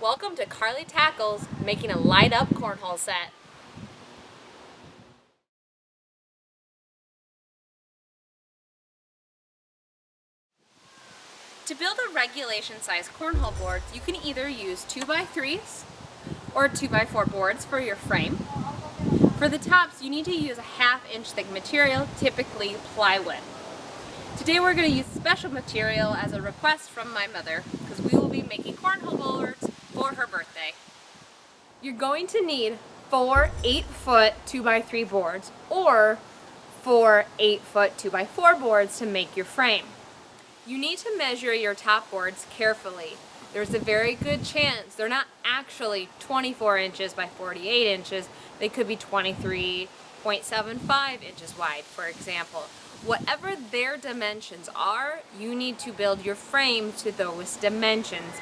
Welcome to Carly Tackles, making a light up cornhole set. To build a regulation size cornhole board, you can either use 2x3s or 2x4 boards for your frame. For the tops, you need to use a 1/2 inch thick material, typically plywood. Today we're going to use special material as a request from my mother because we will be making cornhole boards for her birthday. You're going to need 4 8-foot 2x3 boards or 4 8-foot 2x4 boards to make your frame. You need to measure your top boards carefully. There's a very good chance they're not actually 24 inches by 48 inches. They could be 23.75 inches wide, for example. Whatever their dimensions are, you need to build your frame to those dimensions.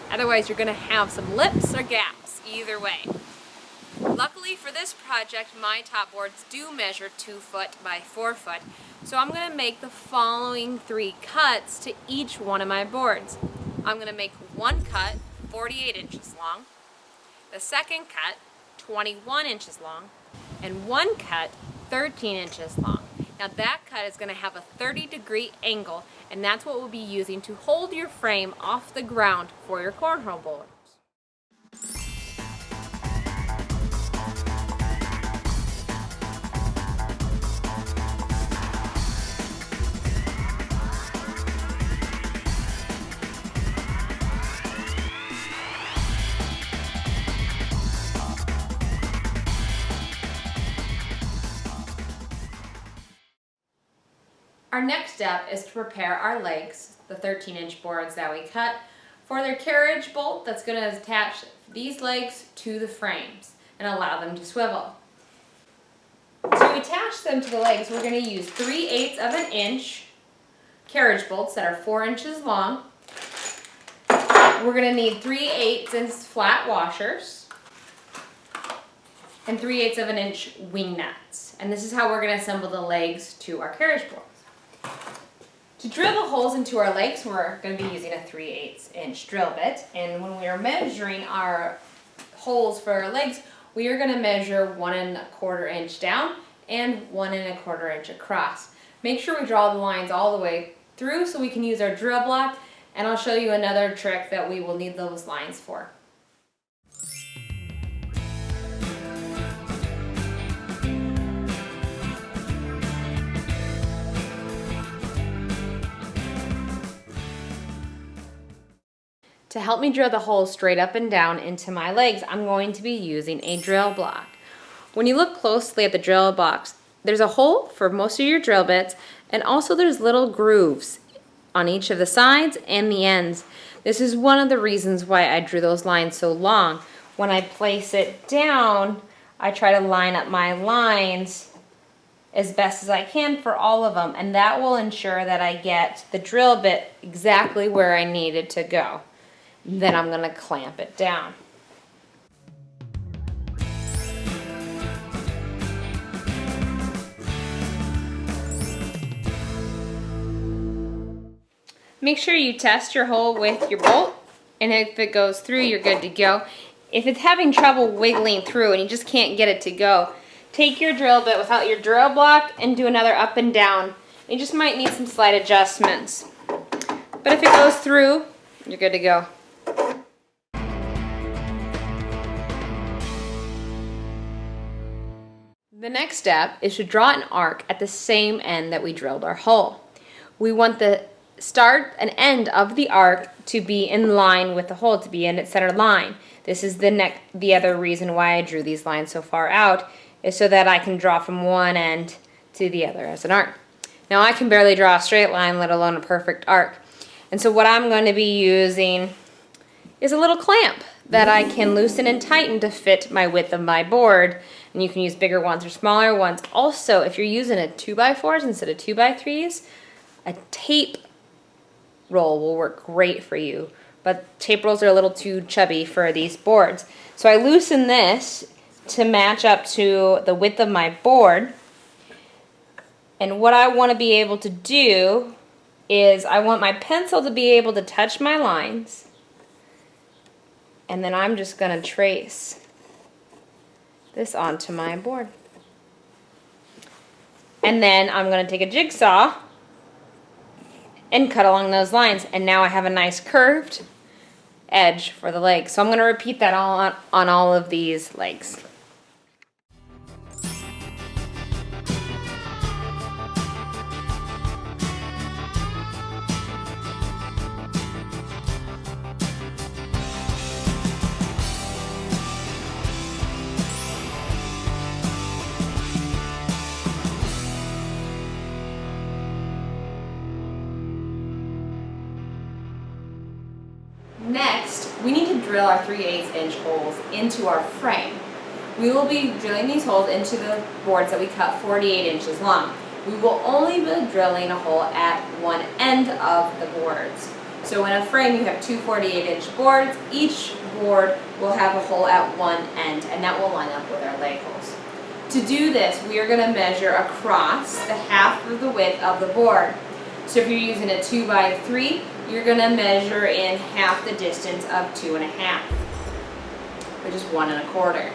Otherwise, you're going to have some lips or gaps, either way. Luckily for this project, my top boards do measure 2 foot by 4 foot. So I'm going to make the following 3 cuts to each one of my boards. I'm going to make one cut 48 inches long, the second cut 21 inches long, and one cut 13 inches long. Now that cut is going to have a 30-degree angle, and that's what we'll be using to hold your frame off the ground for your cornhole boards. Our next step is to prepare our legs, the 13-inch boards that we cut, for their carriage bolt that's going to attach these legs to the frames and allow them to swivel. To attach them to the legs, we're going to use 3/8 of an inch carriage bolts that are 4 inches long. We're going to need 3/8 inch flat washers and 3/8 of an inch wing nuts. And this is how we're going to assemble the legs to our carriage bolts. To drill the holes into our legs, we're going to be using a 3/8 inch drill bit, and when we are measuring our holes for our legs, we are going to measure 1 1/4 inch down and 1 1/4 inch across. Make sure we draw the lines all the way through so we can use our drill block, and I'll show you another trick that we will need those lines for. To help me drill the holes straight up and down into my legs, I'm going to be using a drill block. When you look closely at the drill box, there's a hole for most of your drill bits, and also there's little grooves on each of the sides and the ends. This is one of the reasons why I drew those lines so long. When I place it down, I try to line up my lines as best as I can for all of them, and that will ensure that I get the drill bit exactly where I need it to go. Then I'm going to clamp it down. Make sure you test your hole with your bolt, and if it goes through, you're good to go. If it's having trouble wiggling through and you just can't get it to go, take your drill bit without your drill block and do another up and down. You just might need some slight adjustments. But if it goes through, you're good to go. The next step is to draw an arc at the same end that we drilled our hole. We want the start and end of the arc to be in line with the hole, to be in its center line. This is the other reason why I drew these lines so far out, is so that I can draw from one end to the other as an arc. Now I can barely draw a straight line, let alone a perfect arc. And so what I'm going to be using is a little clamp that I can loosen and tighten to fit my width of my board. And you can use bigger ones or smaller ones. Also, if you're using a 2x4s instead of 2x3s, a tape roll will work great for you. But tape rolls are a little too chubby for these boards. So I loosen this to match up to the width of my board. And what I want to be able to do is I want my pencil to be able to touch my lines And then I'm just going to trace this onto my board. And then I'm going to take a jigsaw and cut along those lines. And now I have a nice curved edge for the legs. So I'm going to repeat that all on all of these legs. Next, we need to drill our 3/8 inch holes into our frame. We will be drilling these holes into the boards that we cut 48 inches long. We will only be drilling a hole at one end of the boards. So in a frame you have two 48 inch boards. Each board will have a hole at one end, and that will line up with our leg holes. To do this, we are going to measure across the half of the width of the board. So if you're using a 2x3, you're going to measure in half the distance of 2.5, which is 1 1/4.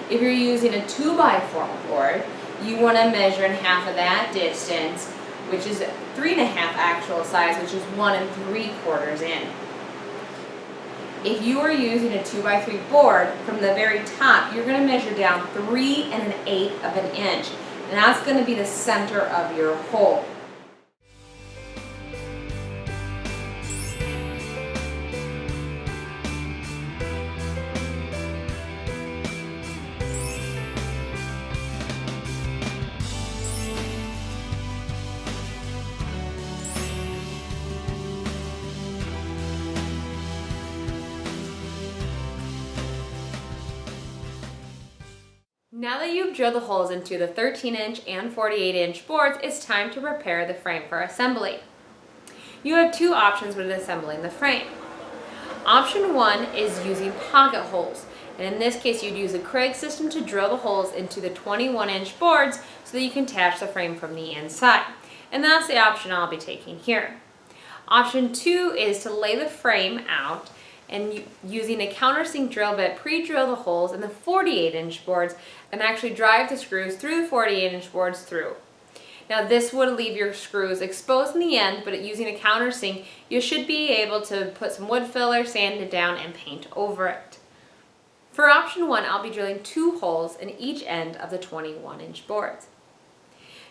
If you're using a 2x4 board, you want to measure in half of that distance, which is 3.5 actual size, which is 1 3/4 in. If you are using a 2x3 board, from the very top, you're going to measure down 3 1/8 of an inch, and that's going to be the center of your hole. Now that you've drilled the holes into the 13 inch and 48 inch boards, it's time to prepare the frame for assembly. You have two options when assembling the frame. Option 1 is using pocket holes, and in this case you'd use a Kreg system to drill the holes into the 21 inch boards so that you can attach the frame from the inside. And that's the option I'll be taking here. Option 2 is to lay the frame out and using a countersink drill bit, pre-drill the holes in the 48 inch boards and actually drive the screws through the 48 inch boards through. Now this would leave your screws exposed in the end, but using a countersink, you should be able to put some wood filler, sand it down, and paint over it. For option 1, I'll be drilling 2 holes in each end of the 21 inch boards.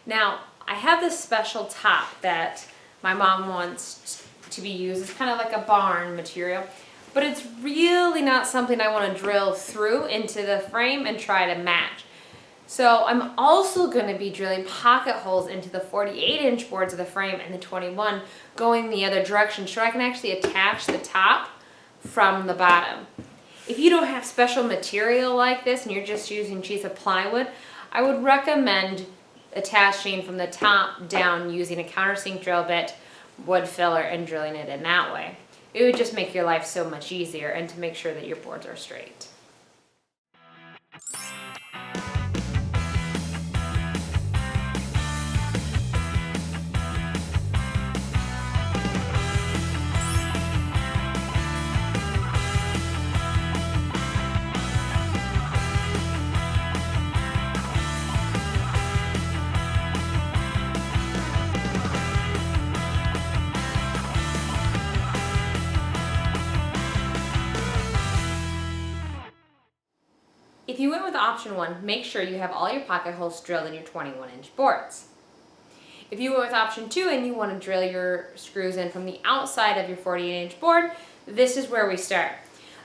Now, I have this special top that my mom wants to be used. It's kind of like a barn material, but it's really not something I want to drill through into the frame and try to match. So I'm also going to be drilling pocket holes into the 48 inch boards of the frame and the 21 going the other direction so I can actually attach the top from the bottom. If you don't have special material like this and you're just using sheets of plywood, I would recommend attaching from the top down using a countersink drill bit, wood filler, and drilling it in that way. It would just make your life so much easier and to make sure that your boards are straight. If you went with option 1, make sure you have all your pocket holes drilled in your 21 inch boards. If you went with option 2 and you want to drill your screws in from the outside of your 48 inch board, this is where we start.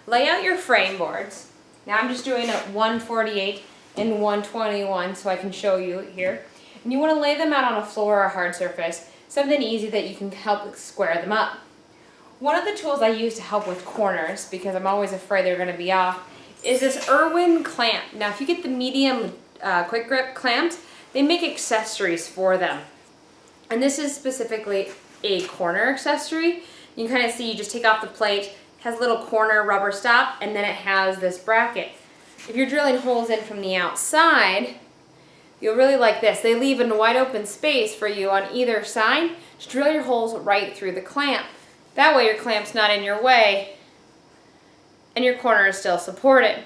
Lay out your frame boards. Now I'm just doing a 148 and 121 so I can show you here. And you want to lay them out on a floor or a hard surface, something easy that you can help square them up. One of the tools I use to help with corners, because I'm always afraid they're going to be off, is this Irwin clamp. Now if you get the medium quick grip clamps, they make accessories for them. And this is specifically a corner accessory. You can kind of see, you just take off the plate, it has a little corner rubber stop, and then it has this bracket. If you're drilling holes in from the outside, you'll really like this. They leave a wide open space for you on either side. Just drill your holes right through the clamp. That way your clamp's not in your way and your corner is still supported.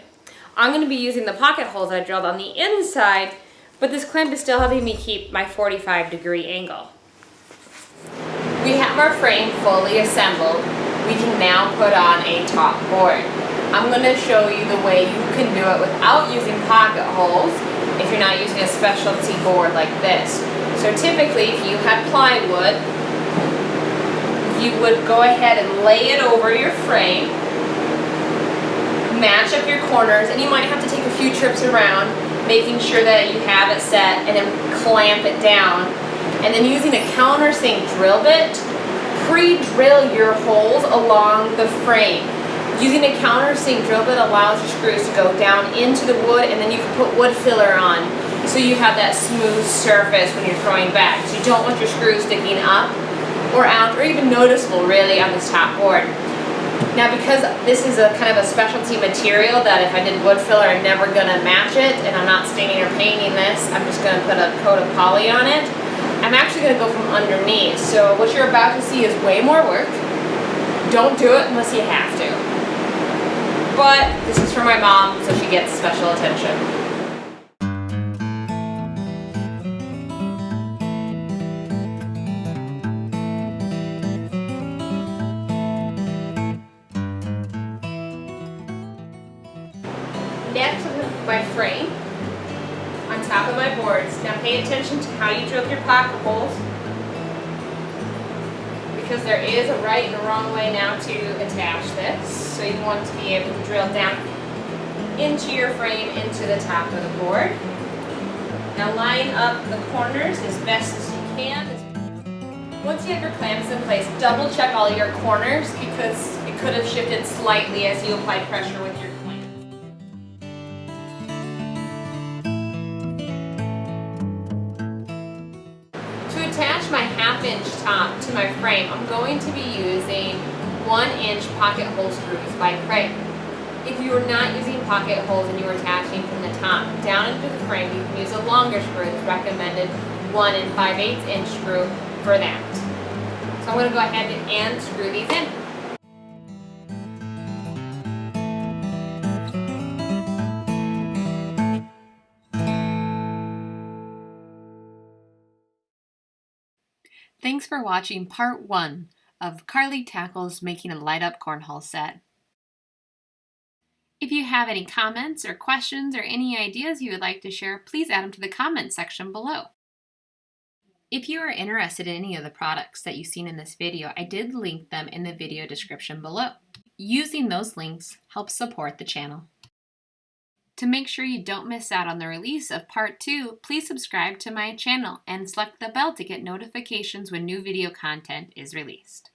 I'm going to be using the pocket holes I drilled on the inside, but this clamp is still helping me keep my 45-degree angle. We have our frame fully assembled. We can now put on a top board. I'm going to show you the way you can do it without using pocket holes if you're not using a specialty board like this. So typically, if you had plywood, you would go ahead and lay it over your frame, match up your corners, and you might have to take a few trips around, making sure that you have it set, and then clamp it down. And then using a countersink drill bit, pre-drill your holes along the frame. Using a countersink drill bit allows your screws to go down into the wood, and then you can put wood filler on, so you have that smooth surface when you're throwing back. So you don't want your screws sticking up or out, or even noticeable really on this top board. Now, because this is a kind of a specialty material that if I did wood filler, I'm never gonna match it, and I'm not staining or painting this, I'm just gonna put a coat of poly on it. I'm actually gonna go from underneath. So what you're about to see is way more work. Don't do it unless you have to. But this is for my mom, so she gets special attention. Next, I'm going to put my frame on top of my boards. Now pay attention to how you drill your pocket holes, because there is a right and a wrong way now to attach this. So you want to be able to drill down into your frame, into the top of the board. Now line up the corners as best as you can. Once you have your clamps in place, double check all your corners, because it could have shifted slightly as you apply pressure with your clamp. To attach my 1/2-inch top to my frame, I'm going to be using 1-inch pocket hole screws by Kreg. If you are not using pocket holes and you are attaching from the top down into the frame, you can use a longer screw. It's recommended 1 5/8-inch screw for that. So I'm going to go ahead and screw these in. Thanks for watching part 1 of Carly Tackle's Making a Light Up Cornhole Set. If you have any comments or questions or any ideas you would like to share, please add them to the comments section below. If you are interested in any of the products that you've seen in this video, I did link them in the video description below. Using those links helps support the channel. To make sure you don't miss out on the release of part 2, please subscribe to my channel and select the bell to get notifications when new video content is released.